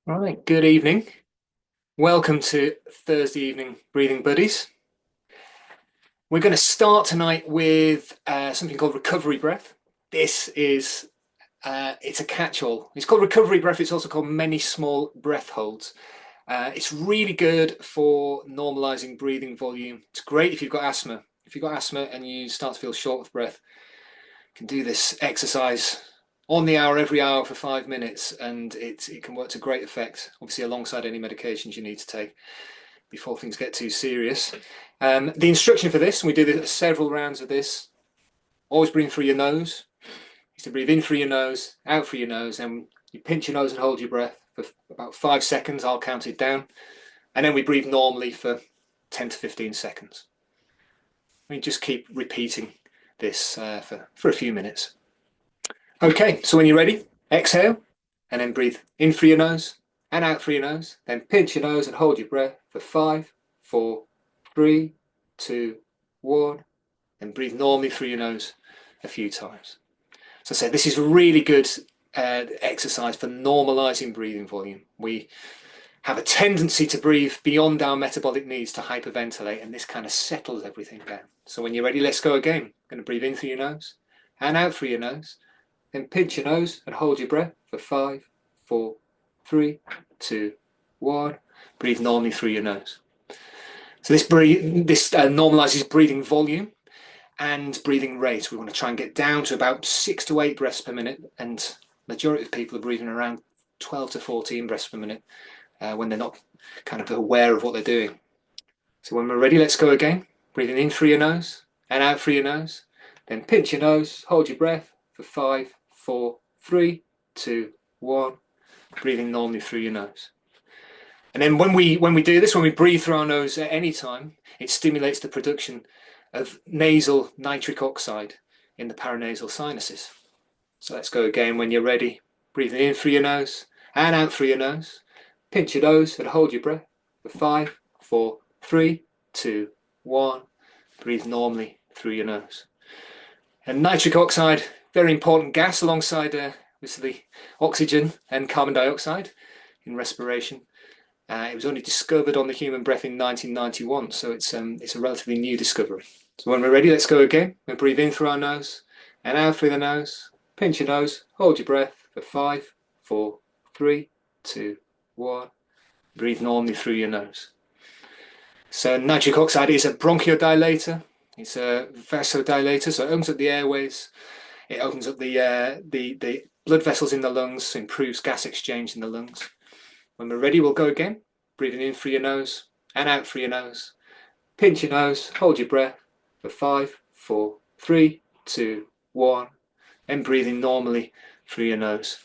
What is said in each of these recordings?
All right, good evening. Welcome to Thursday evening breathing buddies. We're going to start tonight with something called recovery breath. This is it's a catch-all. It's called recovery breath. It's also called many small breath holds. It's really good for normalizing breathing volume. It's great if you've got asthma. If you've got asthma and you start to feel short of breath, you can do this exercise on the hour every hour for 5 minutes, and it can work to great effect, obviously alongside any medications you need to take before things get too serious. The instruction for this, and we do several rounds of this, always breathe through your nose. Is to breathe in through your nose, out through your nose, and you pinch your nose and hold your breath for about 5 seconds. I'll count it down. And then we breathe normally for 10 to 15 seconds. We just keep repeating this for a few minutes. Okay, so when you're ready, exhale and then breathe in through your nose and out through your nose. Then pinch your nose and hold your breath for 5, 4, 3, 2, 1. Then breathe normally through your nose a few times. So I said, this is a really good exercise for normalizing breathing volume. We have a tendency to breathe beyond our metabolic needs to hyperventilate, and this kind of settles everything down. So when you're ready, let's go again. I'm going to breathe in through your nose and out through your nose. Then pinch your nose and hold your breath for 5, 4, 3, 2, 1. Breathe normally through your nose. So this normalizes breathing volume and breathing rate. We want to try and get down to about 6 to 8 breaths per minute, and majority of people are breathing around 12 to 14 breaths per minute when they're not kind of aware of what they're doing. So when we're ready, let's go again. Breathing in through your nose and out through your nose. Then pinch your nose, hold your breath for 5, 4, 3, 2, 1. Breathing normally through your nose. And then when we do this, when we breathe through our nose at any time, it stimulates the production of nasal nitric oxide in the paranasal sinuses. So let's go again when you're ready. Breathing in through your nose and out through your nose. Pinch your nose and hold your breath for 5, 4, 3, 2, 1. Breathe normally through your nose. And nitric oxide, very important gas alongside obviously oxygen and carbon dioxide in respiration. It was only discovered on the human breath in 1991, so it's a relatively new discovery. So when we're ready, let's go again. We'll breathe in through our nose and out through the nose. Pinch your nose, hold your breath for 5, 4, 3, 2, 1. Breathe normally through your nose. So nitric oxide is a bronchodilator. It's a vasodilator, so it opens up the airways. It opens up the blood vessels in the lungs, improves gas exchange in the lungs. When we're ready, we'll go again. Breathing in through your nose and out through your nose. Pinch your nose, hold your breath for 5, 4, 3, 2, 1. Then breathing normally through your nose.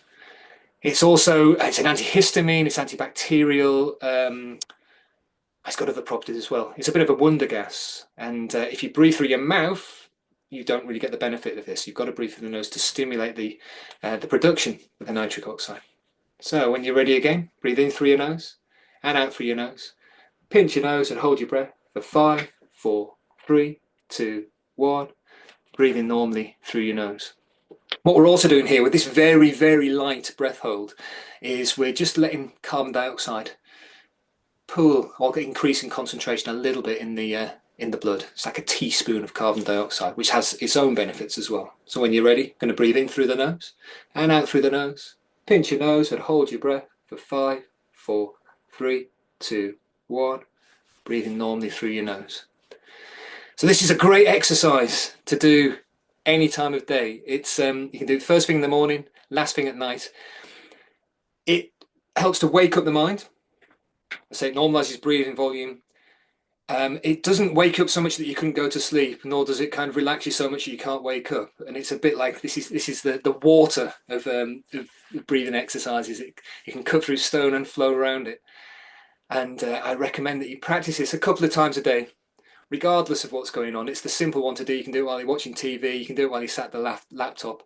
It's an antihistamine, it's antibacterial. It's got other properties as well. It's a bit of a wonder gas. And if you breathe through your mouth, you don't really get the benefit of this. You've got to breathe through the nose to stimulate the production of the nitric oxide. So when you're ready again, breathe in through your nose and out through your nose. Pinch your nose and hold your breath for 5, 4, 3, 2, 1. Breathing normally through your nose. What we're also doing here with this very, very light breath hold is we're just letting carbon dioxide pool or increase in concentration a little bit in the blood. It's like a teaspoon of carbon dioxide, which has its own benefits as well. So when you're ready, going to breathe in through the nose and out through the nose. Pinch your nose and hold your breath for 5, 4, 3, 2, 1. Breathing normally through your nose. So this is a great exercise to do any time of day. It's you can do it first thing in the morning, last thing at night. It helps to wake up the mind. I say it normalizes breathing volume. It doesn't wake up so much that you couldn't go to sleep, nor does it kind of relax you so much that you can't wake up. And it's a bit like this is the water of breathing exercises. It can cut through stone and flow around it. And I recommend that you practice this a couple of times a day, regardless of what's going on. It's the simple one to do. You can do it while you're watching TV. You can do it while you're sat at the laptop.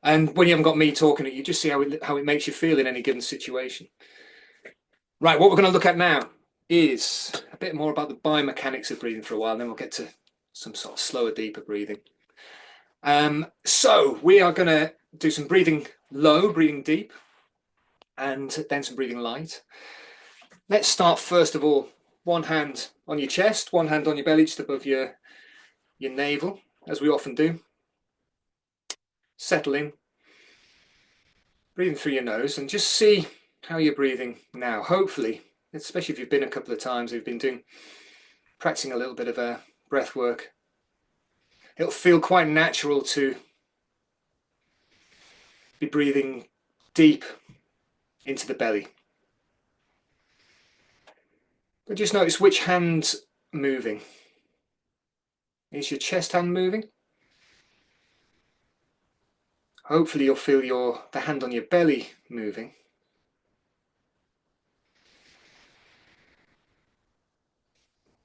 And when you haven't got me talking at you, just see how it makes you feel in any given situation. Right, what we're going to look at now is a bit more about the biomechanics of breathing for a while, and then we'll get to some sort of slower, deeper breathing. So we are going to do some breathing low, breathing deep. and then some breathing light. Let's start first of all, one hand on your chest, one hand on your belly, just above your navel, as we often do. Settle in, breathing through your nose, and just see how you're breathing now. Hopefully, especially if you've been a couple of times, you've been practicing a little bit of breath work, it'll feel quite natural to be breathing deep into the belly. But just notice which hand's moving. Is your chest hand moving? Hopefully you'll feel the hand on your belly moving.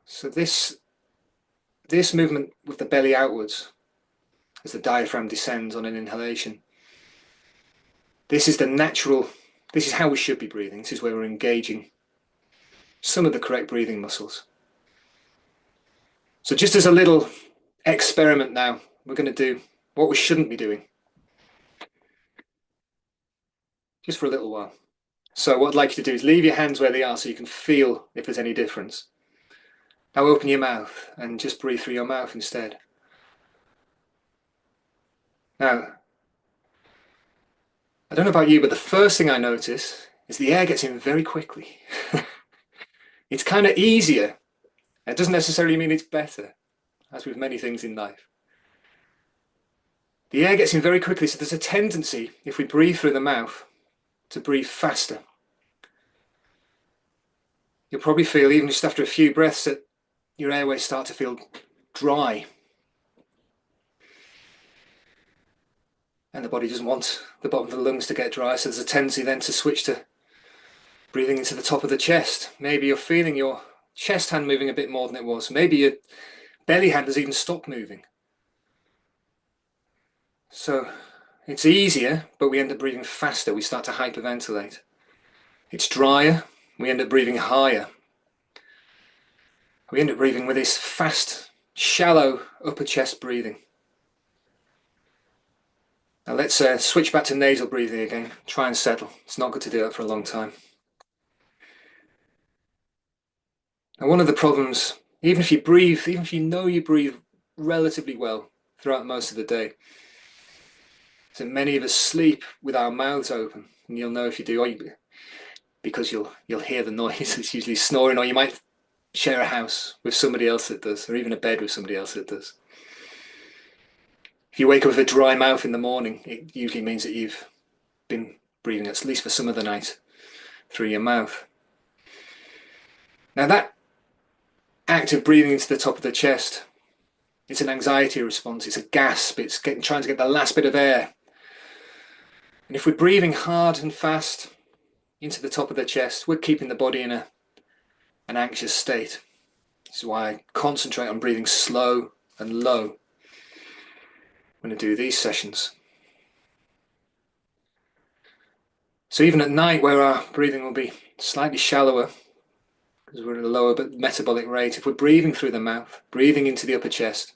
So this movement with the belly outwards as the diaphragm descends on an inhalation, this is how we should be breathing. This is where we're engaging some of the correct breathing muscles. So just as a little experiment now, we're going to do what we shouldn't be doing. Just for a little while. So what I'd like you to do is leave your hands where they are so you can feel if there's any difference. Now open your mouth and just breathe through your mouth instead. Now, I don't know about you, but the first thing I notice is the air gets in very quickly. It's kind of easier. It doesn't necessarily mean it's better, as with many things in life. The air gets in very quickly, so there's a tendency, if we breathe through the mouth, to breathe faster. You'll probably feel, even just after a few breaths, that your airways start to feel dry. And the body doesn't want the bottom of the lungs to get dry, so there's a tendency then to switch to breathing into the top of the chest. Maybe you're feeling your chest hand moving a bit more than it was. Maybe your belly hand has even stopped moving. So it's easier, but we end up breathing faster. We start to hyperventilate. It's drier. We end up breathing higher. We end up breathing with this fast, shallow upper chest breathing. Now let's switch back to nasal breathing again. Try and settle. It's not good to do that for a long time. Now one of the problems, even if you know you breathe relatively well throughout most of the day, is that many of us sleep with our mouths open. And you'll know if you do, because you'll hear the noise. It's usually snoring, or you might share a house with somebody else that does, or even a bed with somebody else that does. If you wake up with a dry mouth in the morning, it usually means that you've been breathing, at least for some of the night, through your mouth. Now that act of breathing into the top of the chest, it's an anxiety response, it's a gasp, it's trying to get the last bit of air. And if we're breathing hard and fast into the top of the chest, we're keeping the body in an anxious state. This is why I concentrate on breathing slow and low when I do these sessions. So even at night, where our breathing will be slightly shallower, because we're at a lower metabolic rate, if we're breathing through the mouth, breathing into the upper chest,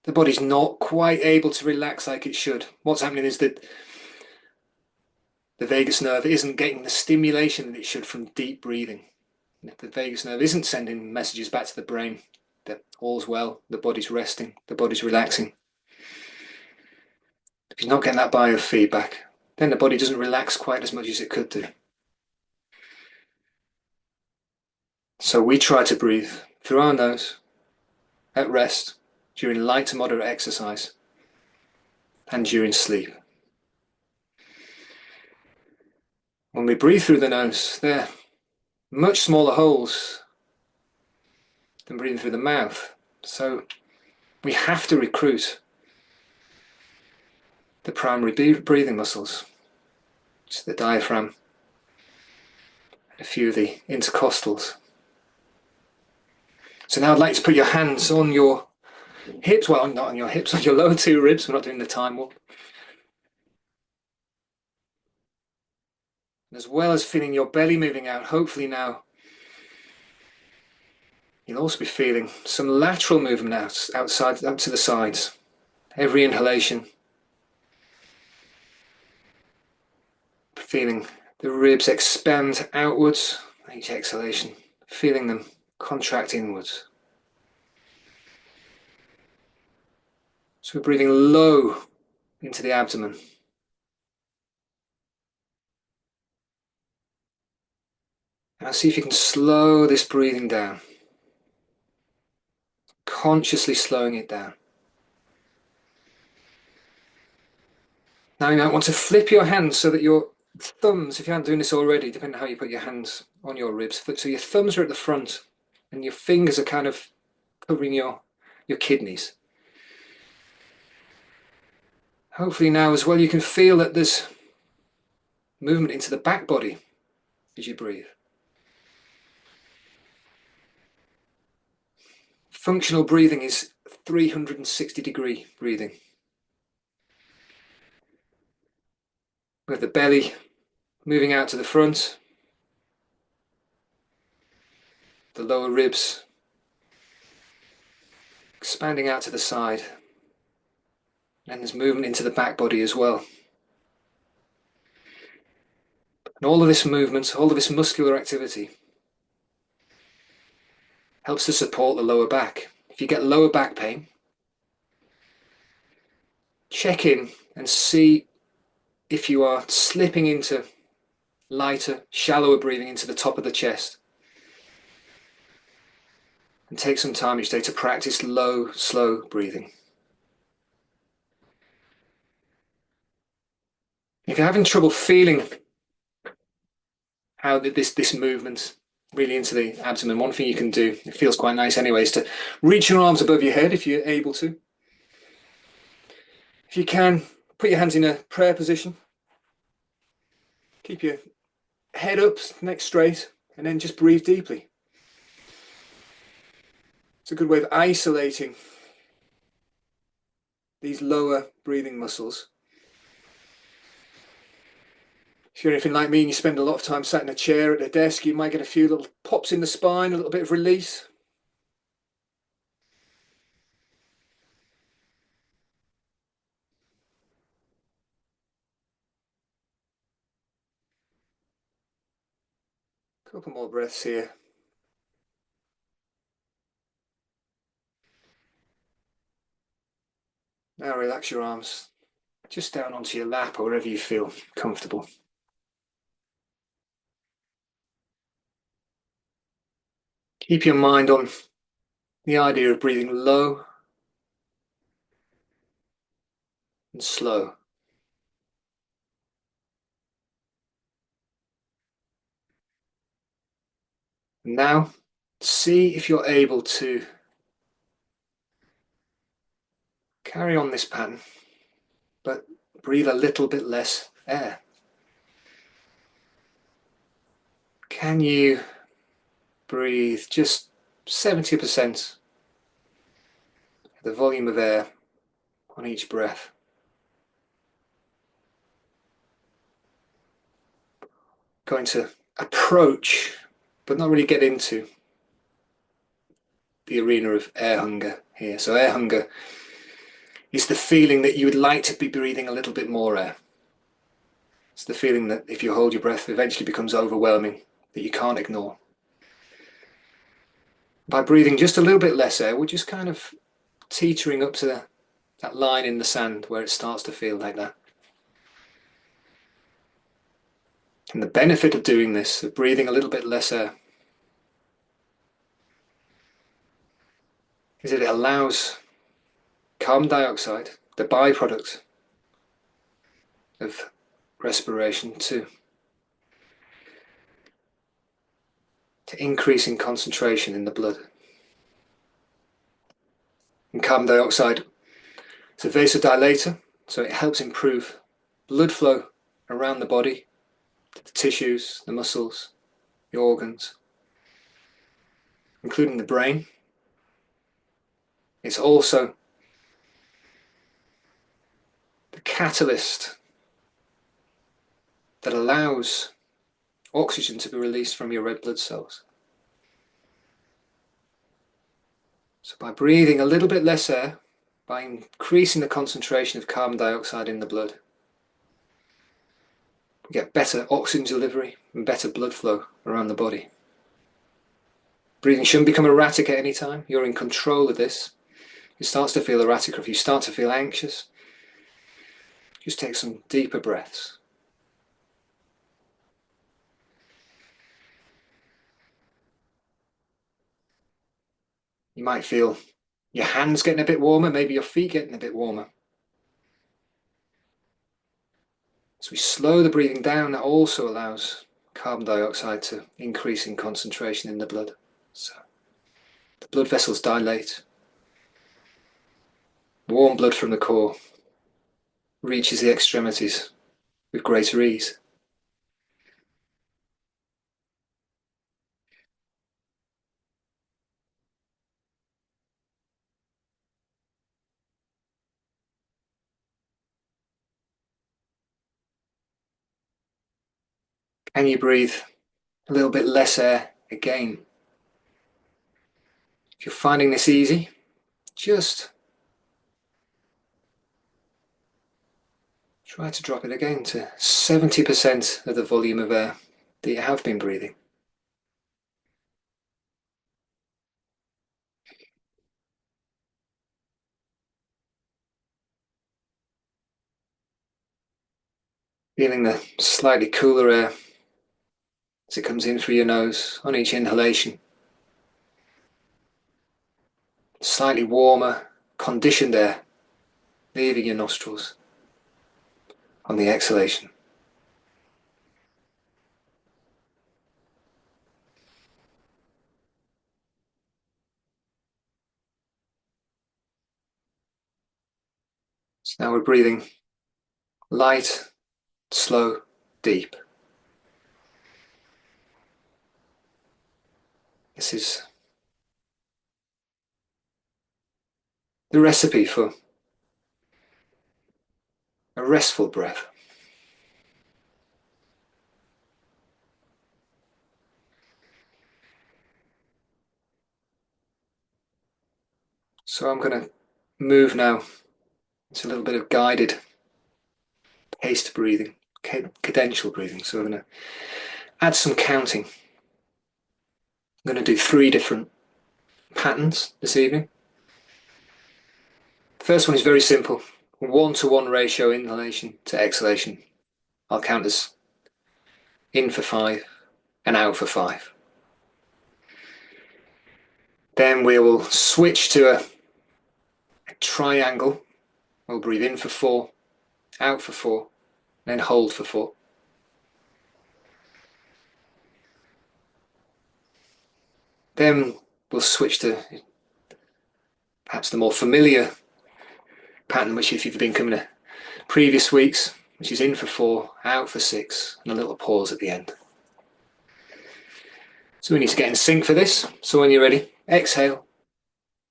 the body's not quite able to relax like it should. What's happening is that the vagus nerve isn't getting the stimulation that it should from deep breathing. The vagus nerve isn't sending messages back to the brain that all's well, the body's resting, the body's relaxing. If you're not getting that biofeedback, then the body doesn't relax quite as much as it could do. So we try to breathe through our nose at rest, during light to moderate exercise, and during sleep. When we breathe through the nose, they're much smaller holes than breathing through the mouth. So we have to recruit the primary breathing muscles, which is the diaphragm, and a few of the intercostals. So now I'd like to put your hands on your hips, well, not on your hips, on your lower two ribs. We're not doing the time warp. As well as feeling your belly moving out, hopefully now you'll also be feeling some lateral movement outside, out to the sides. Every inhalation Feeling the ribs expand outwards, each exhalation, feeling them contract inwards. So we're breathing low into the abdomen. Now see if you can slow this breathing down, consciously slowing it down. Now you might want to flip your hands so that your thumbs, if you aren't doing this already, depending on how you put your hands on your ribs, so your thumbs are at the front and your fingers are kind of covering your kidneys. Hopefully now as well you can feel that there's movement into the back body as you breathe. Functional breathing is 360-degree breathing. With the belly moving out to the front, the lower ribs expanding out to the side, and there's movement into the back body as well. And all of this movement, all of this muscular activity helps to support the lower back. If you get lower back pain, check in and see if you are slipping into lighter, shallower breathing into the top of the chest. And take some time each day to practice low, slow breathing. If you're having trouble feeling how this movement really into the abdomen, one thing you can do, it feels quite nice anyway, is to reach your arms above your head if you're able to. If you can, put your hands in a prayer position. Keep your head up, neck straight, and then just breathe deeply. It's a good way of isolating these lower breathing muscles. If you're anything like me and you spend a lot of time sat in a chair at a desk, you might get a few little pops in the spine, a little bit of release. A couple more breaths here. Now relax your arms just down onto your lap or wherever you feel comfortable. Keep your mind on the idea of breathing low and slow. Now, see if you're able to carry on this pattern, but breathe a little bit less air. Can you breathe just 70% of the volume of air on each breath? Going to approach, but not really get into, the arena of air hunger here. So air hunger is the feeling that you would like to be breathing a little bit more air. It's the feeling that if you hold your breath, it eventually becomes overwhelming, that you can't ignore. By breathing just a little bit less air, we're just kind of teetering up to that line in the sand where it starts to feel like that. And the benefit of doing this, of breathing a little bit less air, is that it allows carbon dioxide, the byproduct of respiration, to increase in concentration in the blood. And carbon dioxide is a vasodilator, so it helps improve blood flow around the body, to the tissues, the muscles, the organs, including the brain. It's also the catalyst that allows oxygen to be released from your red blood cells. So by breathing a little bit less air, by increasing the concentration of carbon dioxide in the blood, We get better oxygen delivery and better blood flow around the body. Breathing shouldn't become erratic at any time. You're in control of this. It starts to feel erratic, or if you start to feel anxious, just take some deeper breaths. You might feel your hands getting a bit warmer, maybe your feet getting a bit warmer. As we slow the breathing down, that also allows carbon dioxide to increase in concentration in the blood. So the blood vessels dilate. Warm blood from the core reaches the extremities with greater ease. Can you breathe a little bit less air again? If you're finding this easy, just try to drop it again to 70% of the volume of air that you have been breathing. Feeling the slightly cooler air as it comes in through your nose on each inhalation. Slightly warmer, conditioned air leaving your nostrils on the exhalation. So now we're breathing light, slow, deep. This is the recipe for a restful breath. So I'm going to move now into a little bit of guided paced breathing, cadential breathing. So we're going to add some counting. I'm going to do 3 different patterns this evening. The first one is very simple, 1-to-1 ratio inhalation to exhalation. I'll count as in for 5 and out for 5. Then we will switch to a triangle. We'll breathe in for 4, out for 4, then hold for 4. Then we'll switch to perhaps the more familiar pattern, which if you've been coming to previous weeks, which is in for 4, out for 6, and a little pause at the end. So we need to get in sync for this. So when you're ready, exhale,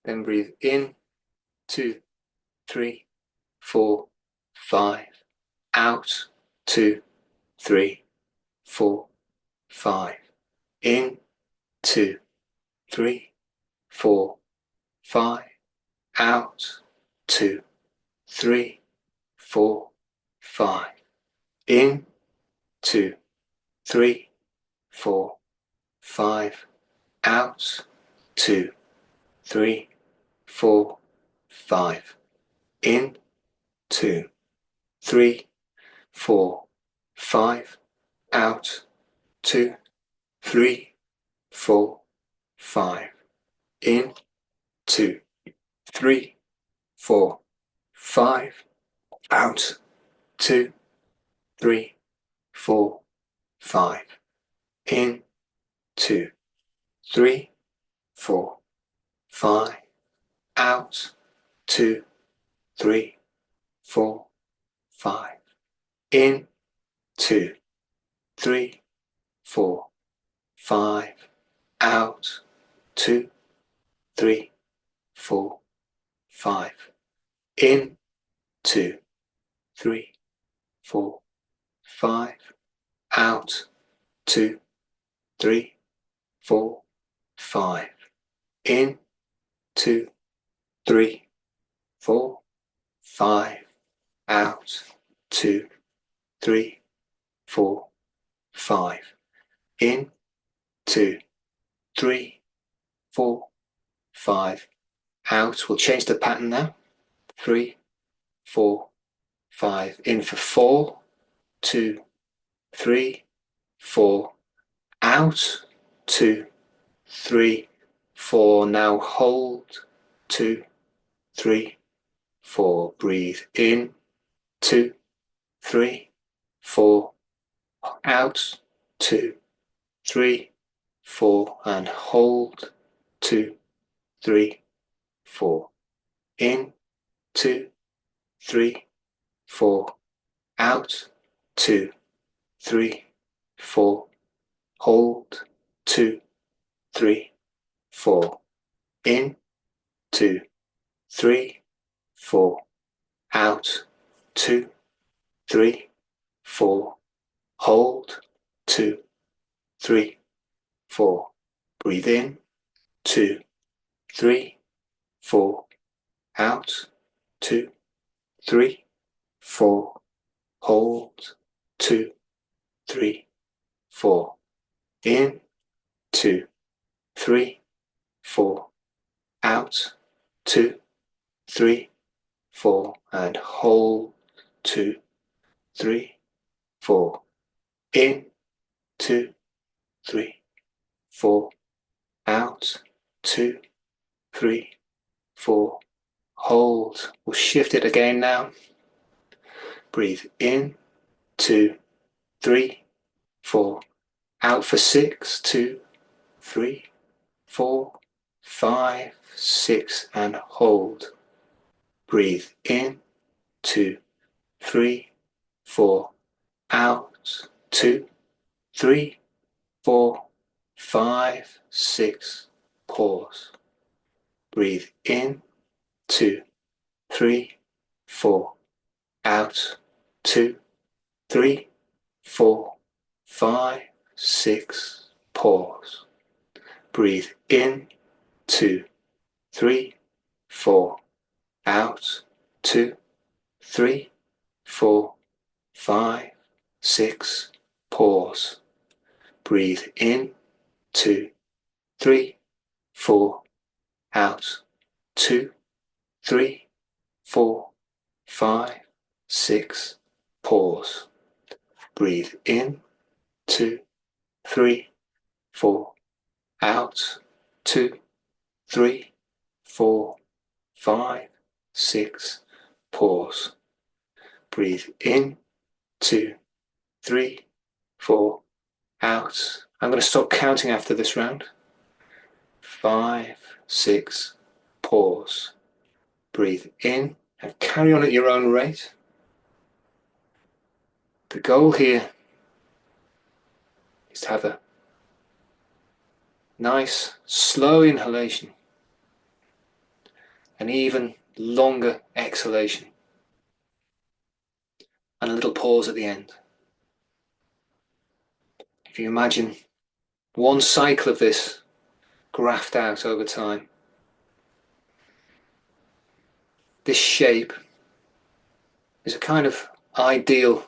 then breathe in, 2, 3, 4, 5, out, 2, 3, 4, 5, in, 2, 3, 4, 5, out, 2, 3, 4, 5, in, 2, 3, 4, 5, out, 2, 3, 4, 5, in, 2, 3, 4, 5, out, 2, 3, 4, 5, in, 2, 3, 4, 5, out, 2, 3, 4, 5, in, 2, 3, 4, 5, out, 2, 3, 4, 5, in, 2, 3, 4, 5, out, 2, 3, 4, 5, in, 2, 3, 4, 5, out, 2, 3, 4, 5, in, 2, 3, 4, 5, out, 2, 3, 4, 5. In, 2, 3, 4, 5. Out. We'll change the pattern now. 3, 4, 5. In for 4, 2, 3, 4. Out. 2, 3, 4. Now hold. 2, 3, 4. Breathe in. 2, 3, 4. Out. 2, 3, 4. And hold. 2, 3, 4. In. 2, 3, 4. Out. 2, 3, 4. Hold. 2, 3, 4. In. 2, 3, 4. Out. 2, 3, 4. Hold. 2, 3, 4. Breathe in. 2, 3, 4. Out. 2, 3, 4. Hold. 2, 3, 4. In. 2, 3, 4. Out. 2, 3, 4. And hold. 2, 3, 4. In. 2, 3, 4. Out. 2, 3, 4. Hold. We'll shift it again now. Breathe in. 2, 3, 4. Out for 6, 2, 3, 4, 5, 6. And hold. Breathe in. 2, 3, 4. Out. 2, 3, 4, 5, 6. Pause. Breathe in. 2, 3, 4. Out. 2, 3, 4, 5, 6. Pause. Breathe in. 2, 3, 4. Out. 2, 3, 4, 5, 6. Pause. Breathe in. 2, 3, 4. Out. 2, 3, 4, 5, 6. Pause. Breathe in. 2, 3, 4. Out. 2, 3, 4, 5, 6. Pause. Breathe in. 2, 3, 4. Out. I'm going to stop counting after this round. 5, 6. Pause. Breathe in and carry on at your own rate. The goal here is to have a nice, slow inhalation, an even longer exhalation, and a little pause at the end. If you imagine one cycle of this graphed out over time, this shape is a kind of the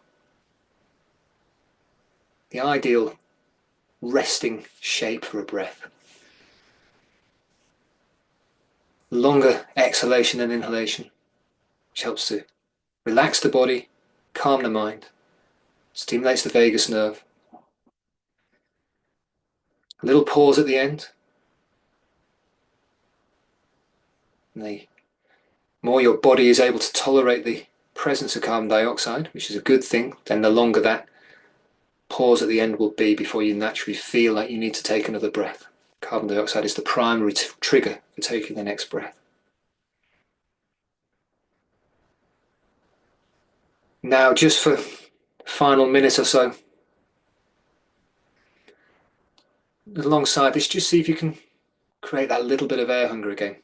ideal resting shape for a breath. Longer exhalation and inhalation, which helps to relax the body, calm the mind, stimulates the vagus nerve. A little pause at the end. And the more your body is able to tolerate the presence of carbon dioxide, which is a good thing, then the longer that pause at the end will be before you naturally feel like you need to take another breath. Carbon dioxide is the primary trigger for taking the next breath. Now, just for the final minute or so, alongside this, just see if you can create that little bit of air hunger again.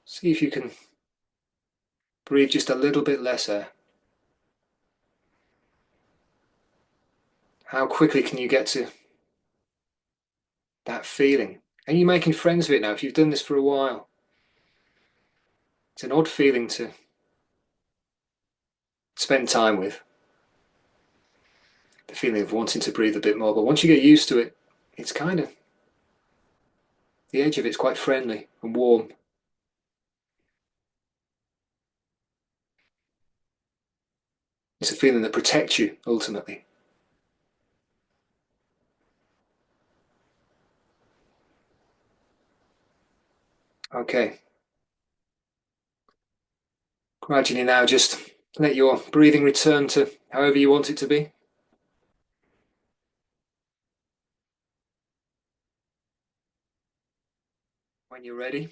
See if you can breathe just a little bit less air. How quickly can you get to that feeling? Are you making friends with it now? If you've done this for a while, it's an odd feeling to spend time with, the feeling of wanting to breathe a bit more. But once you get used to it, it's kind of, the edge of it's quite friendly and warm. It's a feeling that protects you ultimately. Okay. Gradually now, just let your breathing return to however you want it to be. When you're ready, you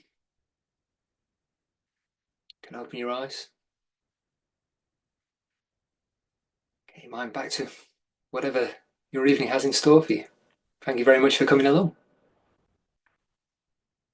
can open your eyes. Get your mind back to whatever your evening has in store for you. Thank you very much for coming along.